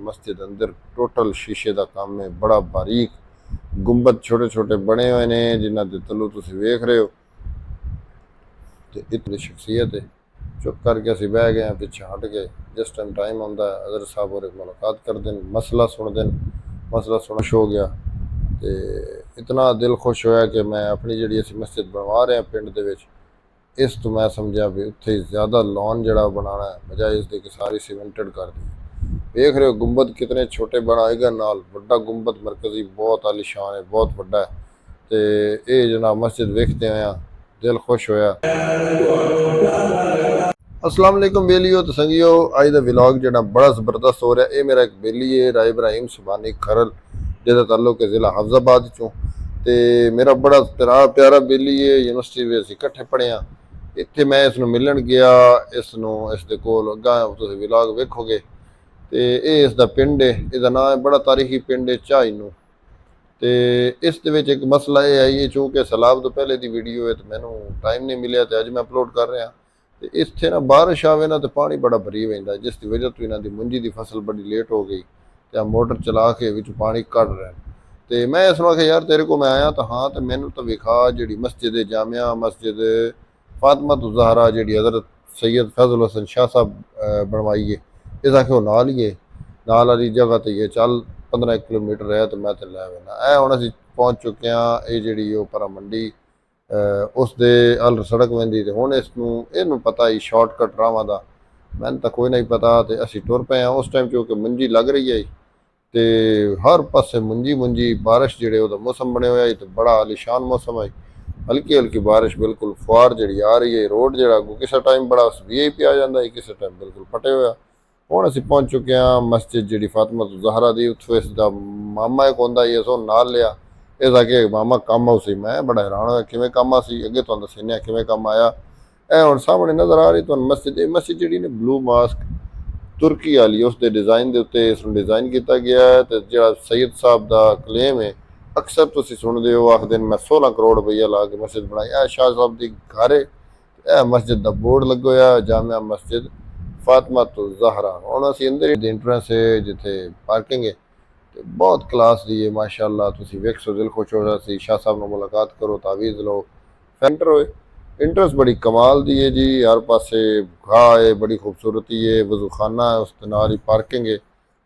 मस्जिद अंदर टोटल शीशे का काम है, बड़ा बारीक गुंबद छोटे छोटे बने हुए ने जिन्हों के तलू तुम वेख रहे हो। तो इतनी शख्सियत है। चुप करके असी बह गए पिछे हट गए, जिस टाइम आता है अदर साहब और मुलाकात कर दें, मसला सुन दें, मसला सुन हो गया। तो इतना दिल खुश होया कि मैं अपनी जी असी मस्जिद बनवा रहे हैं पिंड दे विच, इस तो मैं समझा भी उत्थे ज़्यादा लॉन जड़ा बनाना है बजाय इसके कि सारी सीमेंटेड कर दी। देख रहे हो गुंबद कितने छोटे बनाएगा, नाल बड़ा गुंबद मरकजी बहुत आलीशान है, बहुत बड़ा है। तो ये जनाब मस्जिद वेखते हैं दिल खुश होया। अस्सलाम वालेकुम बेलियो तो संगियो, अज का व्लॉग जो बड़ा जबरदस्त हो रहा है। ये मेरा एक बेली है राय इब्राहिम सुबानी खरल, जिसका ताल्लुक है जिला हफजाबाद चों। तो मेरा बड़ा प्यारा बेली है, यूनिवर्सिटी में असीं इकट्ठे पढ़े हाँ। इत्थे मैं इसनूं मिलन गया, इसदे कोल अग्गां तुसीं व्लॉग वेखोगे। तो ये इसका पिंड है, इसका नाम है बड़ा तारीखी पिंड है झाईनू। तो इस एक मसला यह आई है, चूँकि सैलाब तो पहले की वीडियो है तो मैनू टाइम नहीं मिले, तो अज मैं अपलोड कर रहा। तो इत्थे ना बारिश आवे ना तो पानी बड़ा भरी पैंदा, जिसकी वजह तो इन्हों की मुंजी की फसल बड़ी लेट हो गई। तो मोटर चला के विच पानी कढ़ रहे हैं। तो मैं इसमें आख्या यार तेरे को मैं आया तो हाँ, तो मैनू तो विखा जी मस्जिद जामिया मस्जिद फातिमा ज़हरा जी हज़रत सैयद फैज़ल हसन शाह साहब बनवाई है, इस आखे नाल ही है, नाल वाली जगह तो ये चल 15 किलोमीटर है। तो मैं तो लै वेना हुण असीं पहुँच चुके हैं। ये जी पर मंडी उस दे अल सड़क वेंदी, तो हुण इनू पता ही शॉर्टकट रावां दा मैनूं तो कोई नहीं पता। तो असीं टुर पे हैं उस टाइम, क्योंकि मुंजी लग रही है तो हर पासे मुंजी मुंजी। बारिश जिहड़े उहदा मौसम बने हुआ है, तो बड़ा आलीशान मौसम है। हल्की हल्की बारिश बिल्कुल फुआर जी आ रही है। रोड जरा किसी टाइम बड़ा VIP आ जाता है, किसी टाइम बिल्कुल फटे हुआ। हुण असीं पहुँच चुके हैं मस्जिद जी फातिमा ज़हरा दी। उत्थों इसका मामा एक होंदा ही इस नाल लिया, इस आके मामा कम आऊ सी। मैं बड़ा हैरान होया किवें कम आ सी, अगे तुहानूं दस्सने किवें कम आया। ए हुण सामने नज़र आ रही तुहानूं मस्जिद। ये मस्जिद जी ने ब्लू मास्क तुर्की वाली उसके डिज़ाइन के उत्ते इसनूं डिज़ाइन किया गया है। तो जो सैयद साहब का क्लेम है, अक्सर तुसीं सुनते हो आखदे मैं 16 करोड़ रुपया ला के मस्जिद बनाई। यह शाह साहब की घर है। यह मस्जिद का बोर्ड लगा हुआ जामिया मस्जिद फातिमा ज़हरा। हुण असीं अंदर एंट्रेंस है जिथे पार्किंग है, तो बहुत क्लास दी है माशाअल्लाह। तुसीं वेख सो दिल खुश हो जासी। शाह साहब नाल मुलाकात करो, तावीज़ लो, सेंटर होए। इंट्रेंस बड़ी कमाल दी है जी, हर पासे घाह है, बड़ी खूबसूरती है। वजूखाना है, उस नाल ही पार्किंग है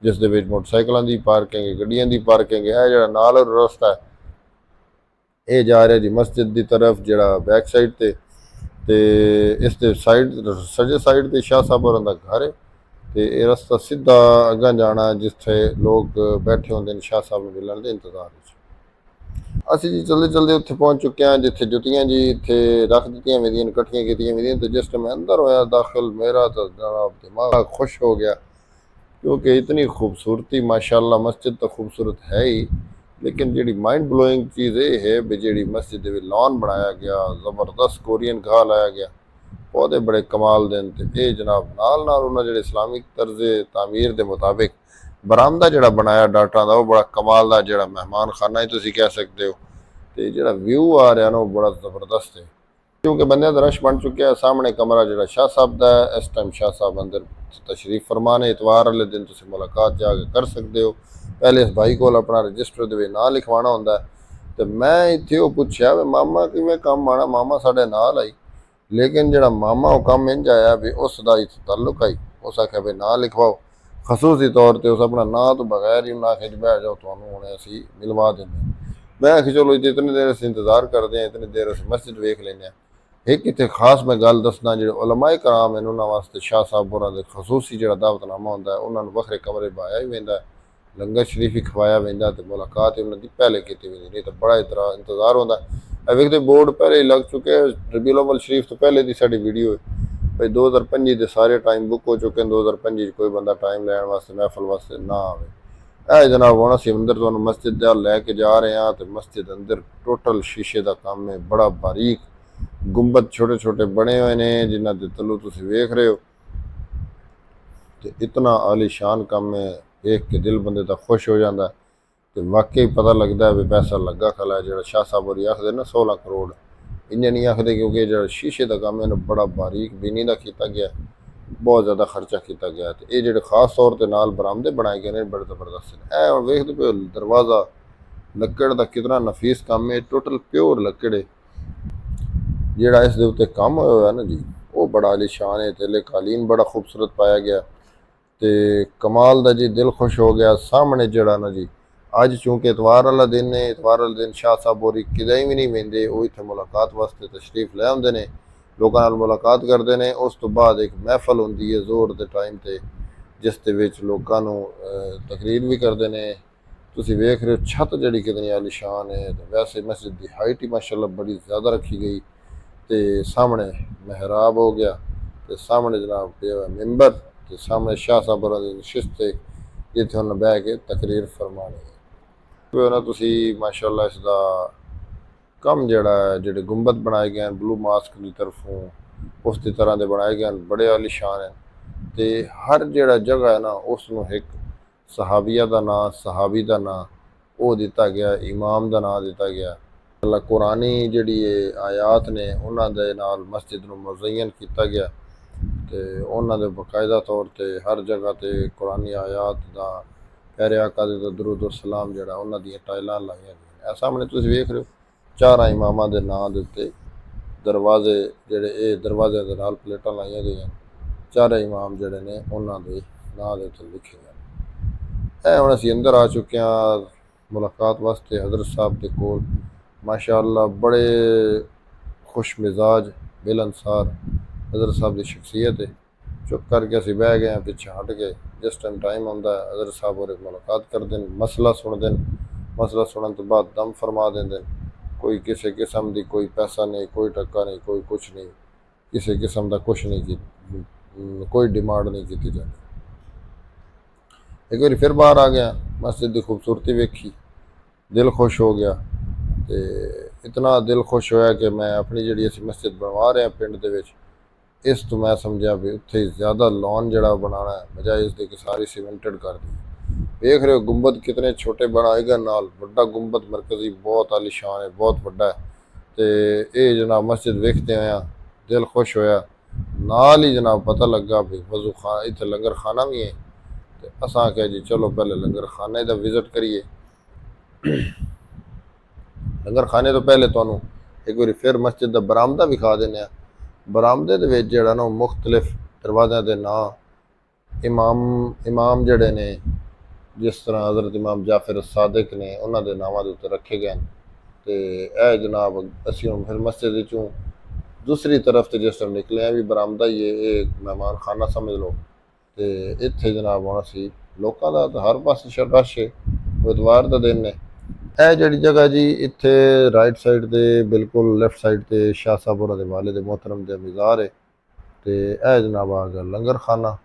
जिस दे विच मोटरसाइकिलों की पार्किंग है, गड्डियों की पार्किंग है। यह नाल रस्ता है ये जा रहा जी मस्जिद की तरफ, जड़ा बैक साइड ते ते इस दे साइड सजे साइड ते शाह साहब होरां दा घर है। तो यह रस्ता सीधा अग्गां जाना जिथे लोग बैठे होंदे शाह साहब नूं मिलण दे इंतजार। असीं जी चलते चलते उत्थे पहुँच चुके हैं जिथे जुत्तियां जी इत्थे रख दित्तियां वेंदियां इकट्ठियां कीतियां वेंदियां। तो जिस टाइम अंदर होया दाखिल, मेरा तो जनाब दिमाग खुश हो गया, क्योंकि इतनी खूबसूरती माशाअल्लाह। मस्जिद तो खूबसूरत है ही, लेकिन जी माइंड ब्लोइंग चीज़ ये है भी जी मस्जिद लॉन बनाया गया, ज़बरदस्त कोरियन घाह लाया गया, पौधे बड़े कमाल देन। ये जनाब नाल नाल उन्होंने इस्लामिक तर्जे तामीर के मुताबिक बरामदा जड़ा बनाया डाटा का, वो बड़ा कमाल का जड़ा मेहमान खाना ही तुसीं कह सकते हो। तो जड़ा व्यू आ रहा ना वो बड़ा ज़बरदस्त है, क्योंकि बंदे का रश बन चुका है। सामने कमरा जो शाह साहब का है, इस टाइम शाह साहब अंदर तशरीफ फरमाने। इतवार वाले दिन तुम मुलाकात जाके कर सकते हो। पहले इस भाई को अपना रजिस्टर दे ना लिखवाना होंदा है। तो मैं इत्थे वो पूछया भी मामा किवें कम आना, मामा साढ़े नाल आई, लेकिन जड़ा मामा वो कम इंज आया भी उसका इत्थे तल्लुक आई। उस आख्या भी ना लिखवाओ खसूसी तौर पर, उस अपना ना तो बगैर ही उन्हें आख्या जी बह जाओ, तुहानूं हुणे असीं मिलवा देंगे। मैं आखी चलो इतनी देर असीं इंतजार करते हैं, इतनी देर असीं मस्जिद वेख लें। एक इतने खास मैं गल दसना, जो उलमाए कराम हैं उन्होंने वास्ते शाह साहब होरां दे खसूसी जो दावतनामा होंदा है, उन्होंने वखरे कमरे पाया ही वेंदा है, लंगर शरीफ ही खवाया वेंदा, तो मुलाकात ही उन्होंने पहले की वेंदी, नहीं तो बड़ा इंतजार होंदा है। वेखते बोर्ड पहले ही लग चुके हैं, रबीउल अव्वल शरीफ तो पहले की साडी वीडियो है भाई 2025 के सारे टाइम बुक हो चुके हैं। 2025 कोई बंदा टाइम लैन वास्ते महफल वास्ते ना आवे। है जनाब हुण असीं अंदर तुहानूं मस्जिद लैके जा रहे हैं। तो मस्जिद अंदर टोटल शीशे का काम है, बड़ा बारीक गुंबद छोटे छोटे बने हुए हैं जिन्हों के तलू तुसीं वेख रहे हो। तो इतना आलीशान काम है, देख के दिल बंदे का खुश हो जाता है। तो वाकई पता लगता है भी पैसा लगा खला है। जो शाह साहब होरी आखदे ना 16 करोड़, इन्हें नहीं आखते, क्योंकि जो शीशे का काम है ना बड़ा बारीक बीनी का किया गया। बहुत ज़्यादा खर्चा किया गया। तो ये जो खास तौर पर नाल बरामदे बनाए गए हैं बड़े ज़बरदस्त है। हुण वेखदे पिओ दरवाज़ा लक्कड़ का कितना नफीस काम है, टोटल प्योर लक्कड़ है। ਜਿਹੜਾ ਇਸ ਦੇ ਉੱਤੇ ਕੰਮ ਹੋਇਆ ਹੋਇਆ ਨਾ ਜੀ ਉਹ ਬੜਾ ਆਲੀਸ਼ਾਨ ਹੈ। ਥੱਲੇ ਕਾਲੀਨ ਬੜਾ ਖੂਬਸੂਰਤ ਪਾਇਆ ਗਿਆ ਤੇ ਕਮਾਲ ਦਾ ਜੀ, ਦਿਲ ਖੁਸ਼ ਹੋ ਗਿਆ। ਸਾਹਮਣੇ ਜਿਹੜਾ ਨਾ ਜੀ ਅੱਜ ਚੂੰਕਿ ਇਤਵਾਰ ਵਾਲਾ ਦਿਨ ਹੈ, ਇਤਵਾਰ ਵਾਲੇ ਦਿਨ ਸ਼ਾਹ ਸਾਹਿਬ ਹੋਰੀ ਕਿਤੇ ਵੀ ਨਹੀਂ ਵਹਿੰਦੇ, ਉਹ ਇੱਥੇ ਮੁਲਾਕਾਤ ਵਾਸਤੇ ਤਸ਼ਰੀਫ ਲੈ ਆਉਂਦੇ ਨੇ, ਲੋਕਾਂ ਨਾਲ ਮੁਲਾਕਾਤ ਕਰਦੇ ਨੇ। ਉਸ ਤੋਂ ਬਾਅਦ ਇੱਕ ਮਹਿਫਲ ਹੁੰਦੀ ਹੈ ਜ਼ੋਰ ਦੇ ਟਾਈਮ ਤੇ, ਜਿਸ ਦੇ ਵਿੱਚ ਲੋਕਾਂ ਨੂੰ ਤਕਰੀਰ ਵੀ ਕਰਦੇ ਨੇ। ਤੁਸੀਂ ਵੇਖ ਰਹੇ ਹੋ ਛੱਤ ਜਿਹੜੀ ਕਿਤਨੀ ਆਲੀਸ਼ਾਨ ਹੈ। ਤੇ ਵੈਸੇ ਮਸਜਿਦ ਦੀ ਹਾਈਟ ਹੀ ਮਾਸ਼ਾਅੱਲਾ ਬੜੀ ਜ਼ਿਆਦਾ ਰੱਖੀ ਗਈ। ਤੇ ਸਾਹਮਣੇ ਮਹਿਰਾਬ ਹੋ ਗਿਆ ਤੇ ਸਾਹਮਣੇ ਜਨਾਬ ਪਿਆ ਹੋਇਆ ਮਿੰਬਰ ਤੇ ਸਾਹਮਣੇ ਸ਼ਾਹ ਸਾਹਿਬ ਹੋਰਾਂ ਦੀ ਨਸ਼ਿਸਤ ਤੇ ਜਿੱਥੇ ਉਹਨਾਂ ਬਹਿ ਕੇ ਤਕਰੀਰ ਫਰਮਾਣੀ ਹੈ। ਨਾ ਤੁਸੀਂ ਮਾਸ਼ਾਅੱਲਾ ਇਸ ਦਾ ਕੰਮ ਜਿਹੜਾ ਜਿਹੜੇ ਗੁੰਬਦ ਬਣਾਏ ਗਏ ਹਨ ਬਲੂ ਮਾਸਕ ਦੀ ਤਰਫੋਂ ਉਸ ਦੀ ਤਰ੍ਹਾਂ ਦੇ ਬਣਾਏ ਗਏ ਹਨ, ਬੜੇ ਆਲੀਸ਼ਾਨ ਹਨ। ਤੇ ਹਰ ਜਿਹੜਾ ਜਗ੍ਹਾ ਹੈ ਨਾ ਉਸ ਨੂੰ ਇੱਕ ਸਹਾਬੀਆ ਦਾ ਨਾਂ, ਸਹਾਬੀ ਦਾ ਨਾਂ ਉਹ ਦਿੱਤਾ ਗਿਆ, ਇਮਾਮ ਦਾ ਨਾਂ ਦਿੱਤਾ ਗਿਆ। ਅੱਲਾ ਕੁਰਾਨੀ ਜਿਹੜੀ ਆਇਤ ਨੇ ਉਹਨਾਂ ਦੇ ਨਾਲ ਮਸਜਿਦ ਨੂੰ ਮੁਜ਼ੱਯਨ ਕੀਤਾ ਗਿਆ ਤੇ ਉਹਨਾਂ ਦੇ ਬਕਾਇਦਾ ਤੌਰ ਤੇ ਹਰ ਜਗ੍ਹਾ ਤੇ ਕੁਰਾਨੀ ਆਇਤ ਦਾ ਪਿਆਰੇ ਆਕਾ ਦੇ ਦਰੂਦ ਸਲਾਮ ਜਿਹੜਾ ਉਹਨਾਂ ਦੀਆਂ ਟਾਈਲਾਂ ਲਾਈਆਂ ਗਈਆਂ। ਇਹ ਸਾਹਮਣੇ ਤੁਸੀਂ ਵੇਖ ਰਹੇ ਹੋ ਚਾਰਾਂ ਇਮਾਮਾਂ ਦੇ ਨਾਂ ਦੇ ਉੱਤੇ ਦਰਵਾਜ਼ੇ ਜਿਹੜੇ ਇਹ ਦਰਵਾਜ਼ਿਆਂ ਦੇ ਨਾਲ ਪਲੇਟਾਂ ਲਾਈਆਂ ਗਈਆਂ। ਚਾਰੇ ਇਮਾਮ ਜਿਹੜੇ ਨੇ ਉਹਨਾਂ ਦੇ ਨਾਂ ਦੇ ਉੱਤੇ ਲਿਖੇ ਗਏ। ਇਹ ਹੁਣ ਅਸੀਂ ਅੰਦਰ ਆ ਚੁੱਕੇ ਹਾਂ ਮੁਲਾਕਾਤ ਵਾਸਤੇ ਹਜ਼ਰਤ ਸਾਹਿਬ ਦੇ ਕੋਲ। माशाअल्लाह बड़े खुश मिजाज बेलनसार हज़रत साहब की शख्सियत है। चुप करके असी बह गए हैं पिछे हट गए। जिस टाइम आता है हज़रत साहब और मुलाकात करते हैं, मसला सुनते हैं, मसला सुनने तो बाद दम फरमा देंगे। कोई किसी किस्म की कोई पैसा नहीं, कोई टक्का नहीं, कोई कुछ नहीं, किसी किस्म का कुछ नहीं, कोई डिमांड नहीं की जाती। एक बार फिर बाहर आ गया, मस्जिद की खूबसूरती वेखी, दिल खुश हो गया। ਤੇ ਇਤਨਾ ਦਿਲ ਖੁਸ਼ ਹੋਇਆ ਕਿ ਮੈਂ ਆਪਣੀ ਜਿਹੜੀ ਅਸੀਂ ਮਸਜਿਦ ਬਣਵਾ ਰਹੇ ਹਾਂ ਪਿੰਡ ਦੇ ਵਿੱਚ, ਇਸ ਤੋਂ ਮੈਂ ਸਮਝਿਆ ਵੀ ਉੱਥੇ ਜ਼ਿਆਦਾ ਲੌਨ ਜਿਹੜਾ ਬਣਾਉਣਾ ਹੈ ਬਜਾਏ ਇਸ ਦੇ ਕਿ ਸਾਰੀ ਸੀਮੈਂਟਡ ਕਰ ਦੀ। ਵੇਖ ਰਹੇ ਹੋ ਗੁੰਬਦ ਕਿਤਨੇ ਛੋਟੇ ਬਣਾਏਗਾ, ਨਾਲ ਵੱਡਾ ਗੁੰਬਦ ਮਰਕਜ਼ੀ ਬਹੁਤ ਆਲੀਸ਼ਾਨ ਹੈ, ਬਹੁਤ ਵੱਡਾ ਹੈ। ਤੇ ਇਹ ਜਨਾਬ ਮਸਜਿਦ ਵੇਖਦੇ ਹੋਇਆ ਦਿਲ ਖੁਸ਼ ਹੋਇਆ। ਨਾਲ ਹੀ ਜਨਾਬ ਪਤਾ ਲੱਗਾ ਵੀ ਵਜ਼ੂ ਖਾਨਾ ਇੱਥੇ ਲੰਗਰ ਖਾਨਾ ਵੀ ਹੈ। ਤੇ ਅਸਾਂ ਕਿਹਾ ਜੀ ਚਲੋ ਪਹਿਲੇ ਲੰਗਰ ਖਾਨੇ ਦਾ ਵਿਜ਼ਿਟ ਕਰੀਏ। ਲੰਗਰ ਖਾਣੇ ਤੋਂ ਪਹਿਲੇ ਤੁਹਾਨੂੰ ਇੱਕ ਵਾਰੀ ਫਿਰ ਮਸਜਿਦ ਦਾ ਬਰਾਮਦਾ ਵਿਖਾ ਦਿੰਦੇ ਹਾਂ। ਬਰਾਮਦੇ ਦੇ ਵਿੱਚ ਜਿਹੜਾ ਨਾ ਉਹ ਮੁਖਤਲਿਫ ਦਰਵਾਜ਼ਿਆਂ ਦੇ ਨਾਂ ਇਮਾਮ ਜਿਹੜੇ ਨੇ, ਜਿਸ ਤਰ੍ਹਾਂ ਹਜ਼ਰਤ ਇਮਾਮ ਜਾਫਰ ਸਾਦਿਕ ਨੇ, ਉਹਨਾਂ ਦੇ ਨਾਵਾਂ ਦੇ ਉੱਤੇ ਰੱਖੇ ਗਏ ਹਨ। ਤੇ ਇਹ ਜਨਾਬ ਅਸੀਂ ਹੁਣ ਫਿਰ ਮਸਜਿਦ ਵਿੱਚੋਂ ਦੂਸਰੀ ਤਰਫ ਤੇ ਜਿਸ ਤਰ੍ਹਾਂ ਨਿਕਲੇ ਆ ਵੀ ਬਰਾਮਦਾ ਹੀ ਇਹ ਮਹਿਮਾਨ ਖਾਨਾ ਸਮਝ ਲਓ। ਤੇ ਇੱਥੇ ਜਨਾਬ ਹੁਣ ਅਸੀਂ ਲੋਕਾਂ ਦਾ ਤਾਂ ਹਰ ਪਾਸੇ ਰਸ਼ ਹੈ, ਐਤਵਾਰ ਦਾ ਦਿਨ ਨੇ। ਇਹ ਜਿਹੜੀ ਜਗ੍ਹਾ ਜੀ ਇੱਥੇ ਰਾਈਟ ਸਾਈਡ ਤੇ ਬਿਲਕੁਲ ਲੈਫਟ ਸਾਈਡ ਤੇ ਸ਼ਾਹ ਸਾਹਿਬ ਹੋਰਾਂ ਦੇ ਵਾਲੇ ਦੇ ਮੁਹਤਰਮ ਦੇ ਮਜ਼ਾਰ ਹੈ। ਤੇ ਇਹ ਜਨਾਬ ਆ ਗਿਆ ਲੰਗਰ ਖਾਨਾ।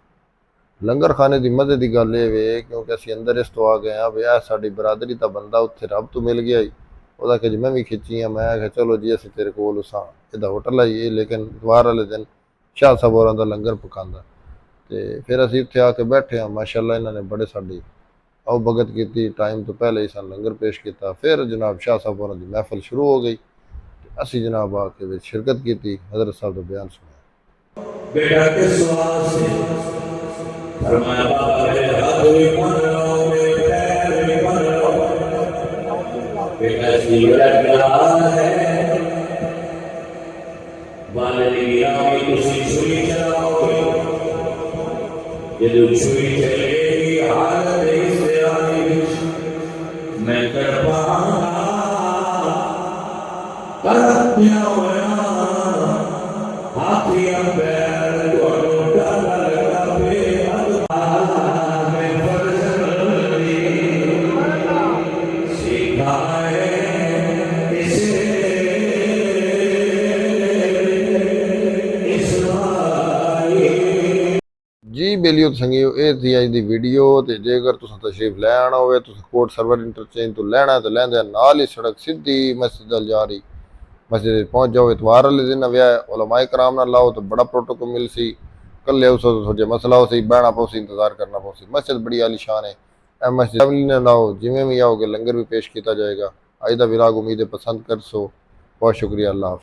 ਲੰਗਰ ਖਾਨੇ ਦੀ ਮਜ਼ੇ ਦੀ ਗੱਲ ਇਹ ਵੇ ਕਿਉਂਕਿ ਅਸੀਂ ਅੰਦਰ ਇਸ ਤੋਂ ਆ ਗਏ ਹਾਂ ਵੀ ਇਹ ਸਾਡੀ ਬਰਾਦਰੀ ਦਾ ਬੰਦਾ ਉੱਥੇ ਰੱਬ ਤੋਂ ਮਿਲ ਗਿਆ। ਉਹਦਾ ਕਿ ਮੈਂ ਵੀ ਖਿੱਚੀ ਹਾਂ। ਮੈਂ ਕਿਹਾ ਚਲੋ ਜੀ ਅਸੀਂ ਤੇਰੇ ਕੋਲ ਉਸਾਂ ਇਹਦਾ ਹੋਟਲ ਆਈਏ, ਲੇਕਿਨ ਇਤਵਾਰ ਵਾਲੇ ਦਿਨ ਸ਼ਾਹ ਸਾਹਿਬ ਹੋਰਾਂ ਦਾ ਲੰਗਰ ਪਕਾਉਂਦਾ। ਤੇ ਫਿਰ ਅਸੀਂ ਉੱਥੇ ਆ ਕੇ ਬੈਠੇ ਹਾਂ। ਮਾਸ਼ਾਅੱਲਾ ਇਹਨਾਂ ਨੇ ਬੜੇ ਸਾਡੀ आओ भगत की, टाइम तो पहले ही सन लंगर पेश किया। फिर जनाब शाह साहब होरां दी महफल शुरू हो गई। असी जनाब आके शिरकत की, हज़रत साहब का बयान सुना। बेटा किस वास्ते फरमाया बाबा मेरे हाथ भी मान लो, मेरे पैर भी मान लो, बेटा सिगरेट गिरा है वाले गिरा में तुसी छुरी चलाओगे, ये जो छुरी चलेगी हालत मैं कर पाऊंगा करतिया होया हाथिया पैर को डाला लगा पे अल्लाह में फर्ज सिखाए इसे जी बेलियो संगियो ये थी अज की वीडियो। तो जेकर तुम तशरीफ लै आना हो, कोट सर्वर इंटरचेंज तो लैना तो लैंदे नाल ही सड़क सीधी मस्जिद अल जा रही, मस्जिद पहुँच जाओ। इतवार वाले दिन व्याह उलमाए कराम ना लाओ तो बड़ा प्रोटोकॉल मिल सी, कल्ले उस थोड़े मसला हो सी, बहना पौसी, इंतजार करना पौसी। मस्जिद बड़ी आलीशान है। मस्जिद ने लाओ, जिमें भी आओगे लंगर भी पेश किया जाएगा। अज का विराग उम्मीद है पसंद कर सो। बहुत शुक्रिया। अल्लाह।